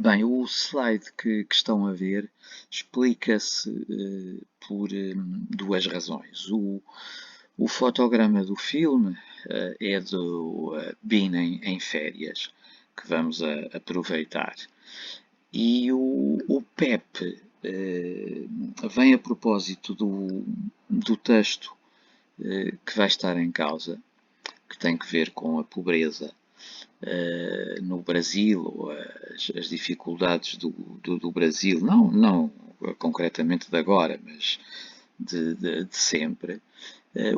Bem, o slide que estão a ver explica-se por duas razões. O fotograma do filme é do Bean em férias, que vamos aproveitar. E o PEP vem a propósito do texto que vai estar em causa, que tem que ver com a pobreza no Brasil, ou as dificuldades do Brasil, não concretamente de agora, mas de sempre.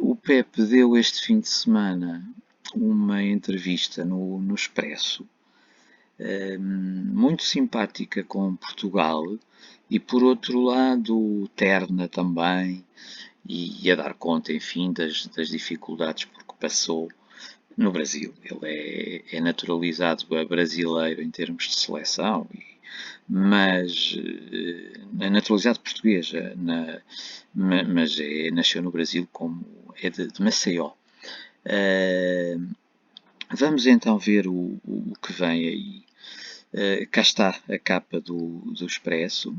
O Pepe deu este fim de semana uma entrevista no Expresso, muito simpática com Portugal e, por outro lado, terna também e a dar conta, enfim, das dificuldades por que passou no Brasil. Ele é naturalizado brasileiro em termos de seleção, mas é naturalizado português, mas nasceu no Brasil como é de Maceió. Vamos então ver o que vem aí. Cá está a capa do Expresso.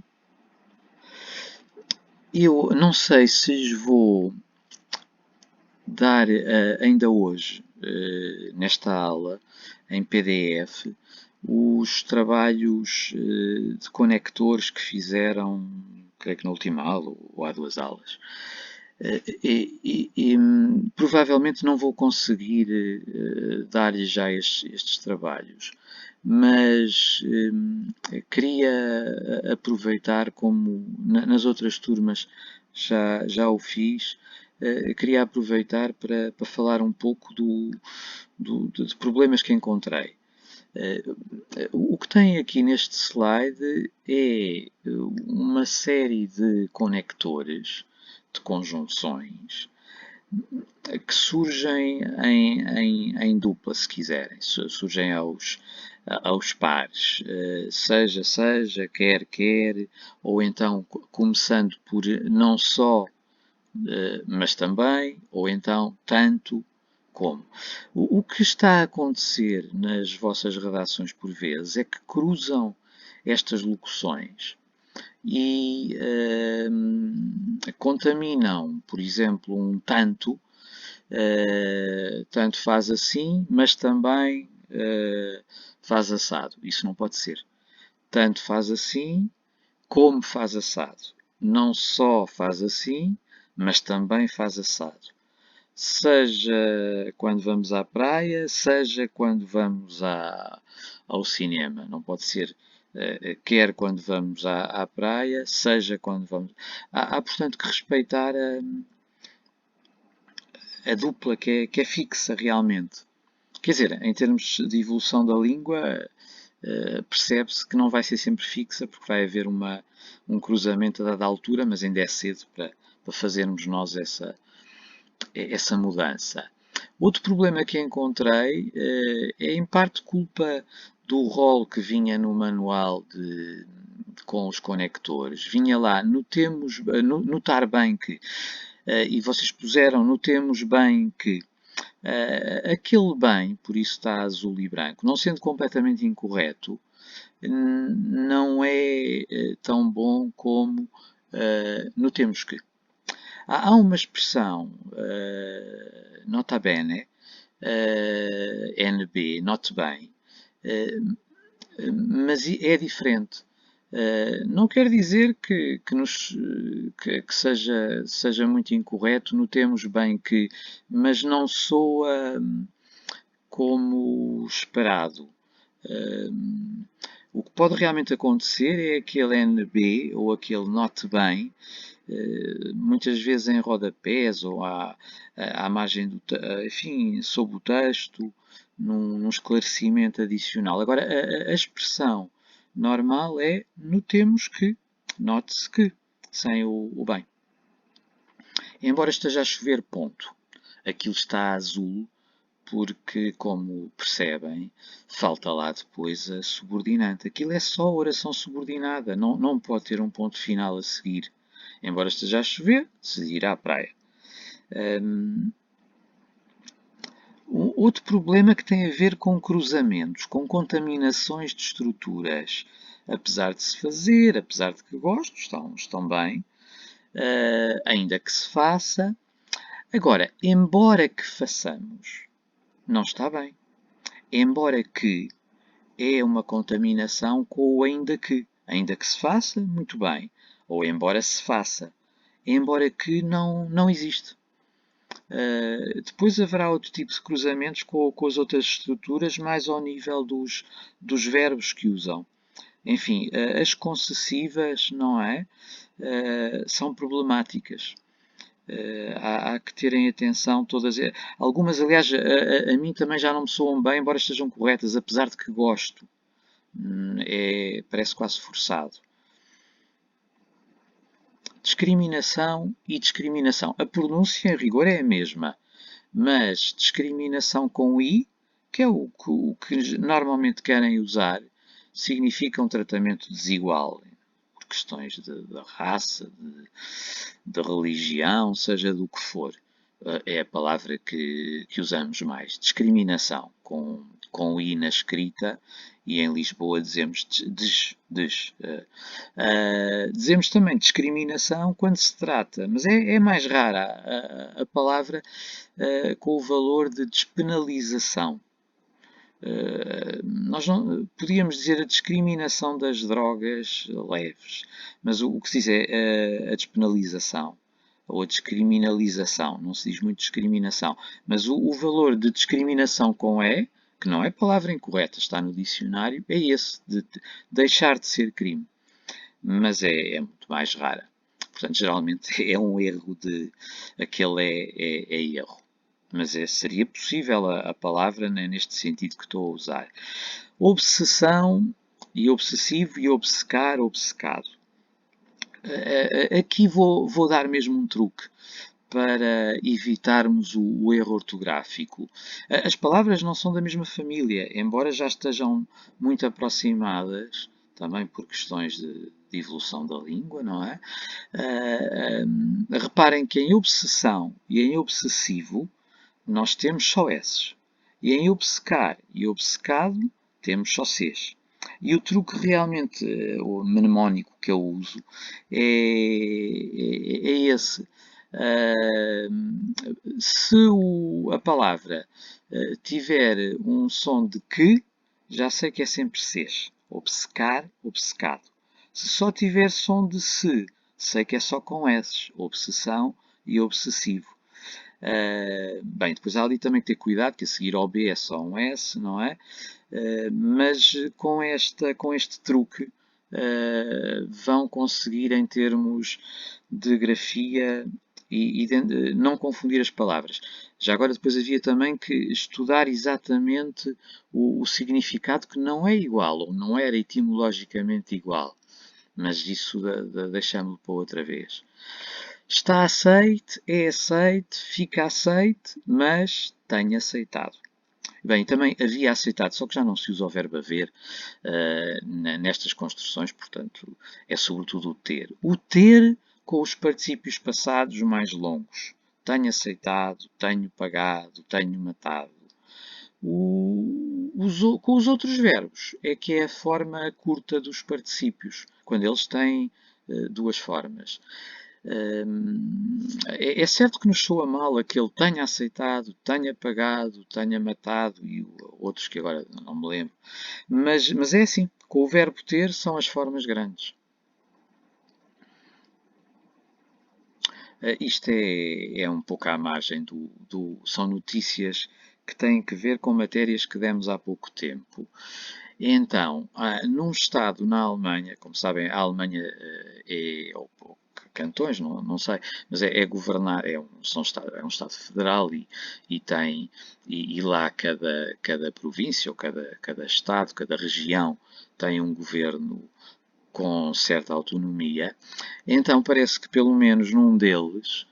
Eu não sei se lhes vou dar ainda hoje, nesta aula, em PDF, os trabalhos de conectores que fizeram, creio que na última aula ou há duas aulas. Provavelmente não vou conseguir dar-lhe já estes trabalhos, mas queria aproveitar, como nas outras turmas já o fiz, queria aproveitar para falar um pouco de problemas que encontrei. O que tem aqui neste slide é uma série de conectores, de conjunções, que surgem em dupla, se quiserem, surgem aos pares, quer, ou então começando por não só, mas também, ou então tanto como. O que está a acontecer nas vossas redações por vezes é que cruzam estas locuções e contaminam, por exemplo, um tanto, tanto faz assim, mas também faz assado. Isso não pode ser. Tanto faz assim, como faz assado. Não só faz assim, mas também faz assado. Seja quando vamos à praia, seja quando vamos ao cinema. Não pode ser quer quando vamos à praia, seja quando vamos. Há, portanto, que respeitar a dupla que é fixa realmente. Quer dizer, em termos de evolução da língua, percebe-se que não vai ser sempre fixa, porque vai haver um cruzamento a dada altura, mas ainda é cedo para fazermos nós essa mudança. Outro problema que encontrei é em parte culpa do rol que vinha no manual com os conectores. Vinha lá, notar bem que, e vocês puseram, notemos bem que aquele bem, por isso está azul e branco, não sendo completamente incorreto, não é tão bom como notemos que. Há uma expressão, nota bene, NB, note bem, mas é diferente. Não quer dizer que seja muito incorreto, notemos bem que, mas não soa como esperado. O que pode realmente acontecer é aquele NB ou aquele note bem, muitas vezes em rodapés ou à margem enfim, sob o texto, num esclarecimento adicional. Agora, a expressão normal é notemos que, note-se que, sem o bem. Embora esteja a chover, ponto. Aquilo está azul porque, como percebem, falta lá depois a subordinante. Aquilo é só oração subordinada, não pode ter um ponto final a seguir. Embora esteja a chover, se ir à praia. Outro problema que tem a ver com cruzamentos, com contaminações de estruturas. apesar de se fazer, apesar de que gosto, estão bem, ainda que se faça. Agora, embora que façamos, não está bem. Embora que é uma contaminação com o ainda que se faça, muito bem, ou embora se faça, embora que não existe. Depois haverá outro tipo de cruzamentos com as outras estruturas, mais ao nível dos verbos que usam. Enfim, as concessivas, não é? São problemáticas. Há que terem atenção todas. Algumas, aliás, a mim também já não me soam bem, embora estejam corretas, apesar de que gosto. Parece quase forçado. Discriminação e discriminação. A pronúncia, em rigor, é a mesma, mas discriminação com I, que é o que normalmente querem usar, significa um tratamento desigual por questões de raça, de religião, seja do que for. É a palavra que usamos mais. Discriminação, com I na escrita, e em Lisboa dizemos dizemos também discriminação quando se trata, mas é mais rara a palavra com o valor de despenalização. Nós não, podíamos dizer a discriminação das drogas leves, mas o que se diz é a despenalização ou a descriminalização, não se diz muito discriminação, mas o valor de discriminação com que não é palavra incorreta, está no dicionário, é esse, de deixar de ser crime, mas é muito mais rara. Portanto, geralmente é um erro aquele é erro. Mas seria possível a palavra, né, neste sentido que estou a usar. Obsessão e obsessivo e obcecar, obcecado. Aqui vou dar mesmo um truque para evitarmos o erro ortográfico. As palavras não são da mesma família, embora já estejam muito aproximadas, também por questões de evolução da língua, não é? Reparem que em obsessão e em obsessivo nós temos só S's. E em obcecar e obcecado temos só C's. E o truque realmente, o mnemónico que eu uso, é esse. Se a palavra tiver um som de que, já sei que é sempre Cs. Obcecar, obcecado. Se só tiver som de se, sei que é só com S. Obsessão e obsessivo. Bem, depois há ali também que ter cuidado, que a seguir ao B é só um S, não é? Mas com este truque vão conseguir, em termos de grafia e de não confundir as palavras. Já agora depois havia também que estudar exatamente o significado, que não é igual, ou não era etimologicamente igual. Mas isso deixamos para outra vez. Está aceite, é aceite, fica aceite, mas tenho aceitado. Bem, também havia aceitado, só que já não se usa o verbo haver nestas construções, portanto, é sobretudo o ter. O ter com os particípios passados mais longos. Tenho aceitado, tenho pagado, tenho matado. Com os outros verbos é que é a forma curta dos particípios, quando eles têm duas formas. É certo que nos soa mal aquele tenha aceitado, tenha pagado, tenha matado e outros que agora não me lembro. Mas é assim, com o verbo ter são as formas grandes. Isto é um pouco à margem são notícias que têm que ver com matérias que demos há pouco tempo. Então, num Estado na Alemanha, como sabem, a Alemanha ou cantões, não sei, mas é governar, é um Estado federal e lá cada província ou cada Estado, cada região tem um governo com certa autonomia. Então parece que pelo menos num deles,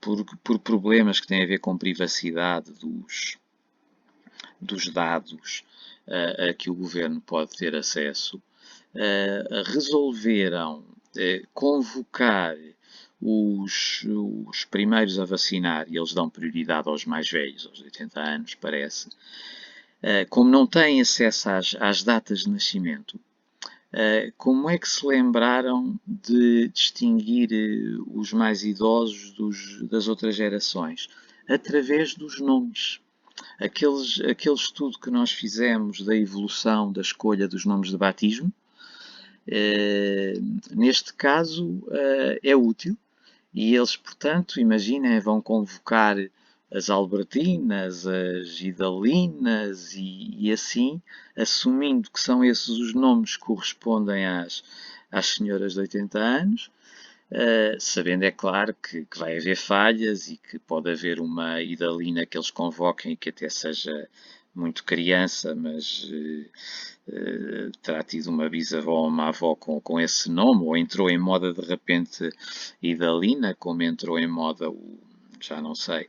por problemas que têm a ver com privacidade dos dados a que o governo pode ter acesso, resolveram convocar os primeiros a vacinar, e eles dão prioridade aos mais velhos, aos 80 anos, parece, como não têm acesso às datas de nascimento, Como é que se lembraram de distinguir os mais idosos das outras gerações? Através dos nomes. Aquele estudo que nós fizemos da evolução da escolha dos nomes de batismo, neste caso, é útil. E eles, portanto, imaginem, vão convocar as Albertinas, as Idalinas e assim, assumindo que são esses os nomes que correspondem às senhoras de 80 anos, sabendo, é claro, que vai haver falhas e que pode haver uma Idalina que eles convoquem e que até seja muito criança, mas terá tido uma bisavó ou uma avó com esse nome, ou entrou em moda de repente Idalina, como entrou em moda já não sei,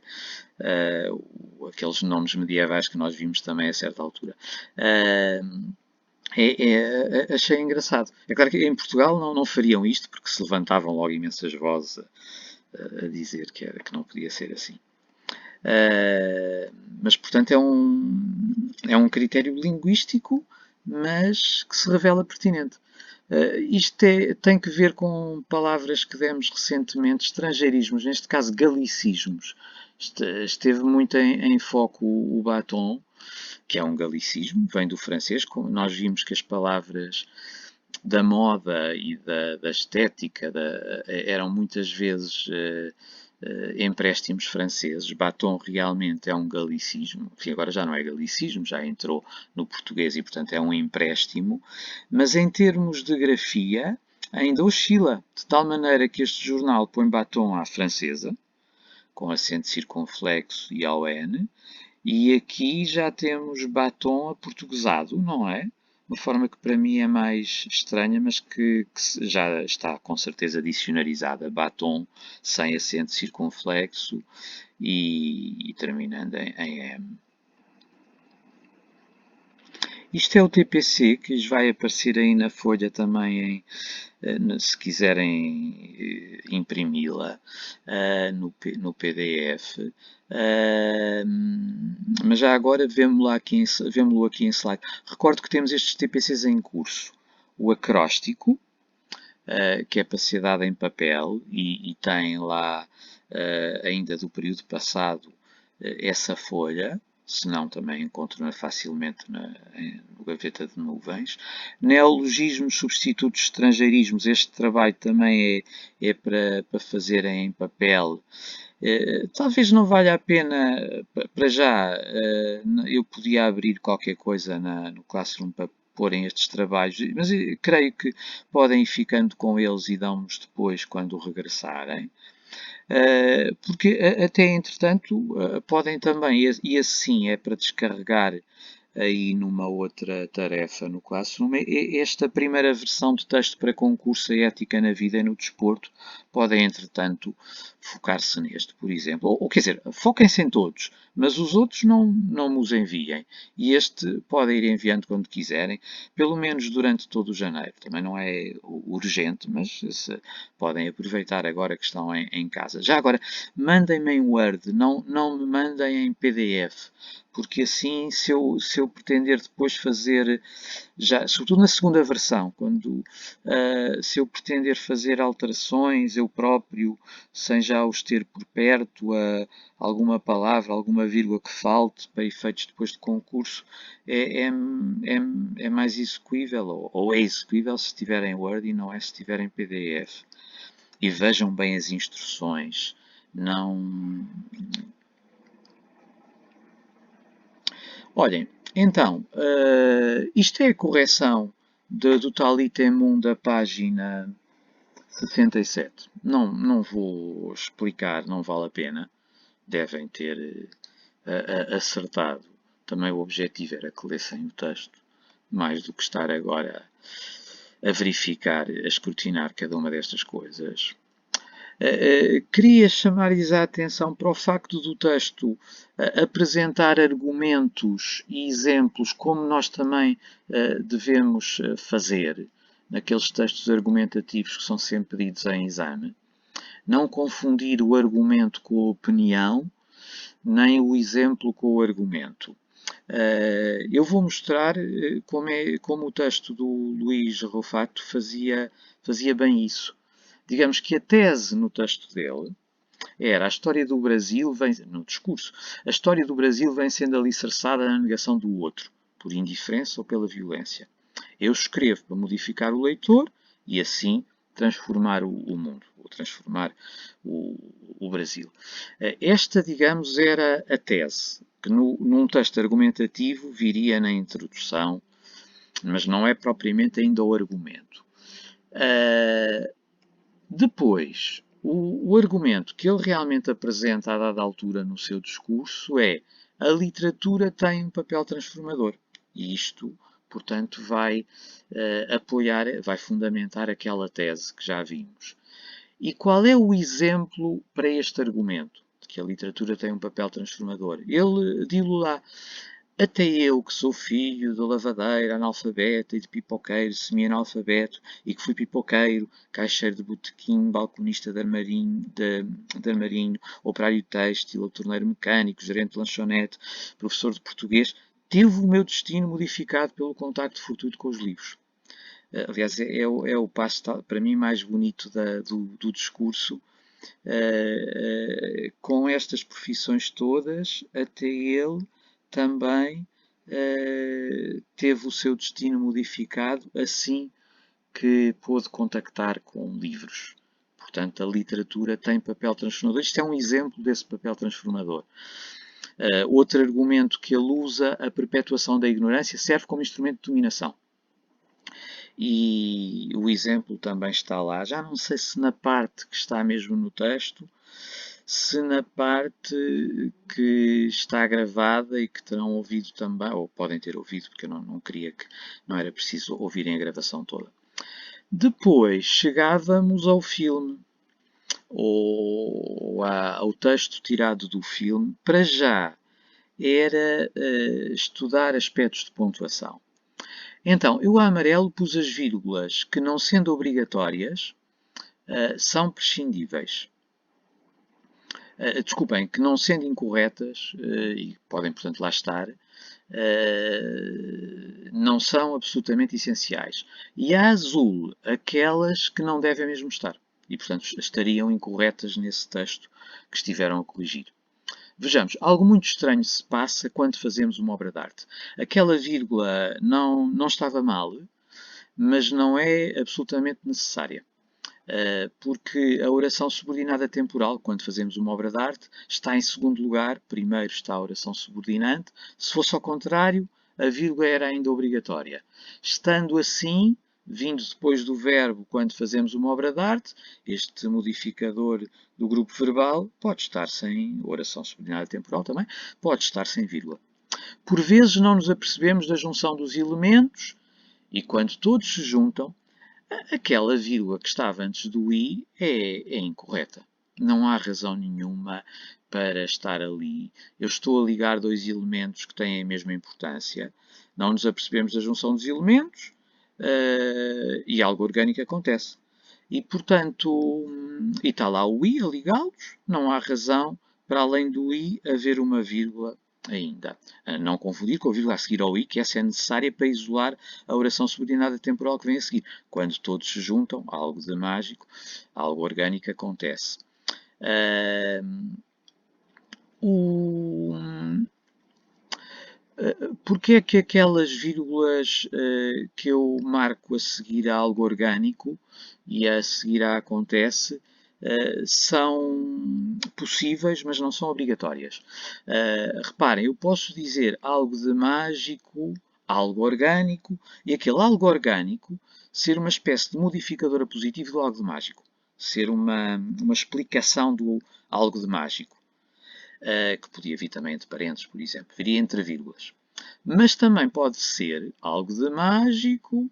aqueles nomes medievais que nós vimos também a certa altura. Achei engraçado. É claro que em Portugal não fariam isto, porque se levantavam logo imensas vozes a dizer que não podia ser assim. Mas, portanto, é um critério linguístico, mas que se revela pertinente. Isto tem que ver com palavras que demos recentemente, estrangeirismos, neste caso galicismos. Esteve muito em foco o batom, que é um galicismo, vem do francês. Como nós vimos que as palavras da moda e da estética eram muitas vezes empréstimos franceses. Batom realmente é um galicismo, que agora já não é galicismo, já entrou no português e, portanto, é um empréstimo. Mas em termos de grafia, ainda oscila, de tal maneira que este jornal põe batom à francesa, com acento circunflexo e ao N, e aqui já temos batom aportuguesado, não é? Uma forma que para mim é mais estranha, mas que já está com certeza dicionarizada. Batom sem acento circunflexo e terminando em M. Isto é o TPC, que lhes vai aparecer aí na folha também, se quiserem imprimi-la no PDF. Mas já agora vemo-lo aqui em slide. Recordo que temos estes TPCs em curso. O acróstico, que é para ser dado em papel e tem lá, ainda do período passado, essa folha, se não também encontro-na facilmente no gaveta de nuvens. Neologismos, substitutos, estrangeirismos, este trabalho também é para fazer em papel. Talvez não valha a pena, para já, eu podia abrir qualquer coisa no Classroom para porem estes trabalhos, mas creio que podem ir ficando com eles e dão-nos depois quando regressarem. Porque até entretanto podem também, e assim é para descarregar aí numa outra tarefa no Classroom, esta primeira versão de texto para concurso A Ética na Vida e no Desporto, podem entretanto focar-se neste, por exemplo. Ou quer dizer, foquem-se em todos, mas os outros não me os enviem. E este podem ir enviando quando quiserem, pelo menos durante todo o janeiro. Também não é urgente, mas podem aproveitar agora que estão em casa. Já agora, mandem-me em Word, não me mandem em PDF, porque assim, se eu pretender depois fazer, sobretudo na segunda versão, se eu pretender fazer alterações eu próprio, sem já os ter por perto, alguma palavra, alguma vírgula que falte para efeitos depois de concurso, é mais execuível, ou é execuível se estiver em Word e não é se estiver em PDF. E vejam bem as instruções. Não. Olhem, então, isto é a correção do tal item 1 da página 67. Não vou explicar, não vale a pena. Devem ter acertado. Também o objetivo era que lessem o texto, mais do que estar agora a verificar, a escrutinar cada uma destas coisas. Queria chamar-lhes a atenção para o facto do texto apresentar argumentos e exemplos, como nós também devemos fazer naqueles textos argumentativos que são sempre pedidos em exame. Não confundir o argumento com a opinião, nem o exemplo com o argumento. Eu vou mostrar como o texto do Luís Rufato fazia bem isso. Digamos que a tese no texto dele era a história do Brasil, no discurso, a história do Brasil vem sendo alicerçada na negação do outro, por indiferença ou pela violência. Eu escrevo para modificar o leitor e assim transformar o mundo, ou transformar o Brasil. Esta, digamos, era a tese, que num texto argumentativo viria na introdução, mas não é propriamente ainda o argumento. Depois, o argumento que ele realmente apresenta a dada altura no seu discurso é: a literatura tem um papel transformador. E isto, portanto, vai apoiar, vai fundamentar aquela tese que já vimos. E qual é o exemplo para este argumento? De que a literatura tem um papel transformador? Ele diz-lo lá: até eu, que sou filho de lavadeira, analfabeta e de pipoqueiro, semi-analfabeto, e que fui pipoqueiro, caixeiro de botequim, balconista de armarinho, operário têxtil, torneiro mecânico, gerente de lanchonete, professor de português, tive o meu destino modificado pelo contacto fortuito com os livros. Aliás, é o passo, para mim, mais bonito do discurso. Com estas profissões todas, até ele também teve o seu destino modificado assim que pôde contactar com livros. Portanto, a literatura tem papel transformador. Isto é um exemplo desse papel transformador. Outro argumento que ele usa, a perpetuação da ignorância, serve como instrumento de dominação. E o exemplo também está lá. Já não sei se na parte que está mesmo no texto, se na parte que está gravada e que terão ouvido também, ou podem ter ouvido, porque eu não queria que não era preciso ouvirem a gravação toda. Depois chegávamos ao filme, ou ao texto tirado do filme. Para já era estudar aspectos de pontuação. Então, eu a amarelo pus as vírgulas que, não sendo obrigatórias, são prescindíveis. Desculpem, que não sendo incorretas, e podem, portanto, lá estar, não são absolutamente essenciais. E a azul, aquelas que não devem mesmo estar. E, portanto, estariam incorretas nesse texto que estiveram a corrigir. Vejamos, algo muito estranho se passa quando fazemos uma obra de arte. Aquela vírgula não estava mal, mas não é absolutamente necessária. Porque a oração subordinada temporal, quando fazemos uma obra de arte, está em segundo lugar, primeiro está a oração subordinante. Se fosse ao contrário, a vírgula era ainda obrigatória. Estando assim, vindo depois do verbo quando fazemos uma obra de arte, este modificador do grupo verbal pode estar sem oração subordinada temporal também, pode estar sem vírgula. Por vezes não nos apercebemos da junção dos elementos e quando todos se juntam, aquela vírgula que estava antes do i é incorreta. Não há razão nenhuma para estar ali. Eu estou a ligar dois elementos que têm a mesma importância. Não nos apercebemos da junção dos elementos e algo orgânico acontece. E, portanto, e está lá o i a ligá-los. Não há razão para, além do i, haver uma vírgula ainda. Não confundir com a vírgula a seguir ao i, que essa é necessária para isolar a oração subordinada temporal que vem a seguir. Quando todos se juntam, algo de mágico, algo orgânico acontece. Porque é que aquelas vírgulas que eu marco a seguir a algo orgânico e a seguir a acontece são possíveis, mas não são obrigatórias. Reparem, eu posso dizer algo de mágico, algo orgânico, e aquele algo orgânico ser uma espécie de modificadora positivo do algo de mágico. Ser uma explicação do algo de mágico. Que podia vir também entre parênteses, por exemplo. Viria entre vírgulas. Mas também pode ser algo de mágico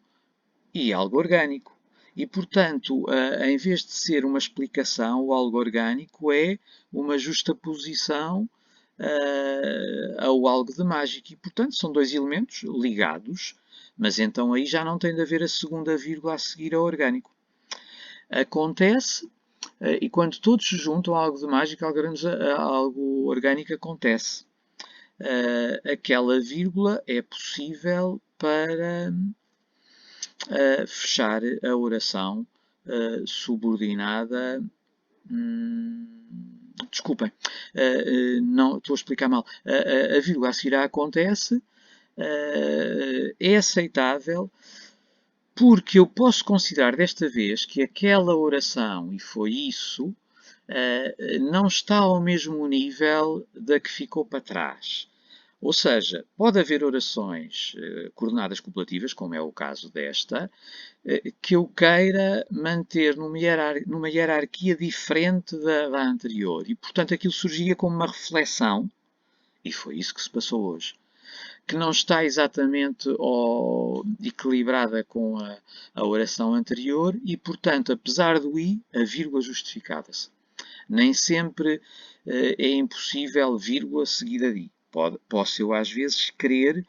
e algo orgânico. E, portanto, em vez de ser uma explicação, o algo orgânico é uma justaposição ao algo de mágico. E, portanto, são dois elementos ligados, mas então aí já não tem de haver a segunda vírgula a seguir ao orgânico. Acontece, e quando todos se juntam a algo de mágico, algo orgânico acontece. aquela vírgula é possível para fechar a oração subordinada. Desculpem, não estou a explicar mal. A vírgula a seguir acontece, é aceitável porque eu posso considerar desta vez que aquela oração, e foi isso, não está ao mesmo nível da que ficou para trás. Ou seja, pode haver orações coordenadas copulativas, como é o caso desta, que eu queira manter numa hierarquia diferente da anterior. E, portanto, aquilo surgia como uma reflexão, e foi isso que se passou hoje, que não está exatamente equilibrada com a oração anterior e, portanto, apesar do i, a vírgula justificava-se. Nem sempre é impossível vírgula seguida de i. Posso eu, às vezes, querer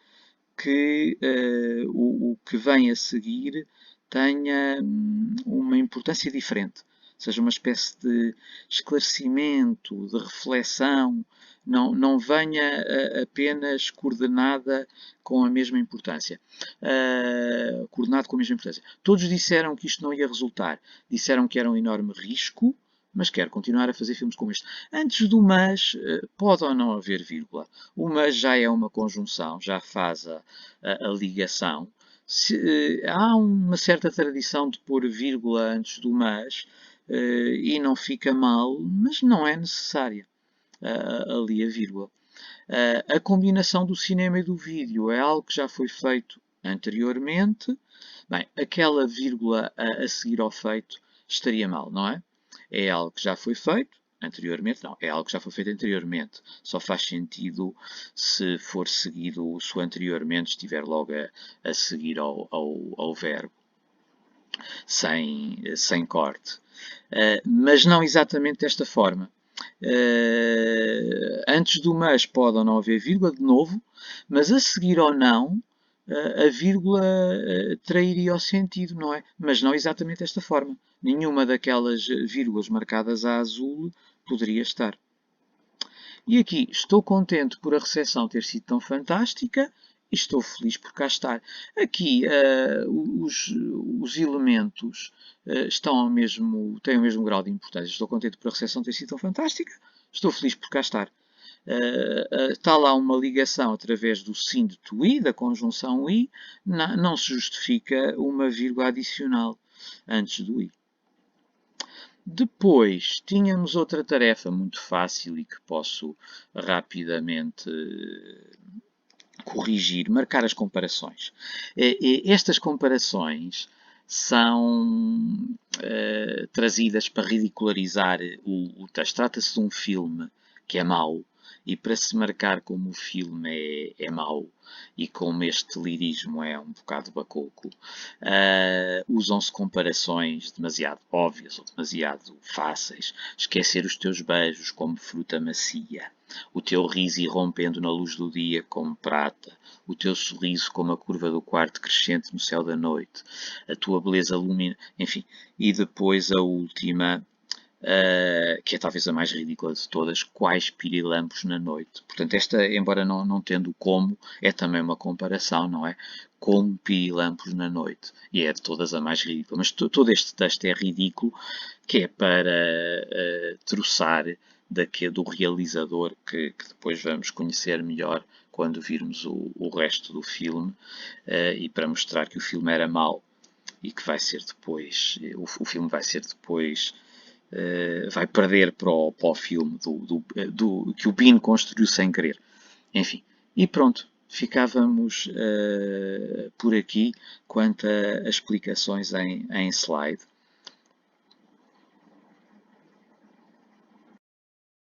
que o que vem a seguir tenha uma importância diferente, seja uma espécie de esclarecimento, de reflexão, não venha apenas coordenada com a mesma importância. Coordenado com a mesma importância. Todos disseram que isto não ia resultar, disseram que era um enorme risco, mas quero continuar a fazer filmes como este. Antes do mas, pode ou não haver vírgula. O mas já é uma conjunção, já faz a ligação. Há uma certa tradição de pôr vírgula antes do mas, e não fica mal, mas não é necessária ali a vírgula. A combinação do cinema e do vídeo é algo que já foi feito anteriormente. Bem, aquela vírgula a seguir ao feito estaria mal, não é? É algo que já foi feito anteriormente, não, é algo que já foi feito anteriormente. Só faz sentido se for seguido, se o anteriormente estiver logo a seguir ao verbo, sem corte. Mas não exatamente desta forma. Antes do mas pode ou não haver vírgula, de novo, mas a seguir ou não, a vírgula trairia o sentido, não é? Mas não exatamente desta forma. Nenhuma daquelas vírgulas marcadas a azul poderia estar. E aqui, estou contente por a recepção ter sido tão fantástica e estou feliz por cá estar. Aqui, os elementos têm o mesmo grau de importância. Estou contente por a recepção ter sido tão fantástica, estou feliz por cá estar. Está lá uma ligação através do sim de to i, da conjunção i, não se justifica uma vírgula adicional antes do i. Depois tínhamos outra tarefa muito fácil e que posso rapidamente corrigir, marcar as comparações. Estas comparações são trazidas para ridicularizar o texto. Trata-se de um filme que é mau, e para se marcar como o filme é mau e como este lirismo é um bocado bacoco, usam-se comparações demasiado óbvias ou demasiado fáceis. Esquecer os teus beijos como fruta macia, o teu riso irrompendo na luz do dia como prata, o teu sorriso como a curva do quarto crescente no céu da noite, a tua beleza lumina, enfim. E depois a última, que é talvez a mais ridícula de todas, quais pirilampos na noite. Portanto, esta, embora não tendo como, é também uma comparação, não é? Como pirilampos na noite. E é de todas a mais ridícula. Mas todo este texto é ridículo, que é para troçar do realizador, que depois vamos conhecer melhor quando virmos o resto do filme, e para mostrar que o filme era mau e que vai ser depois, o filme vai ser depois, vai perder para o filme que o Bean construiu sem querer. Enfim, e pronto, ficávamos por aqui quanto a explicações em slide.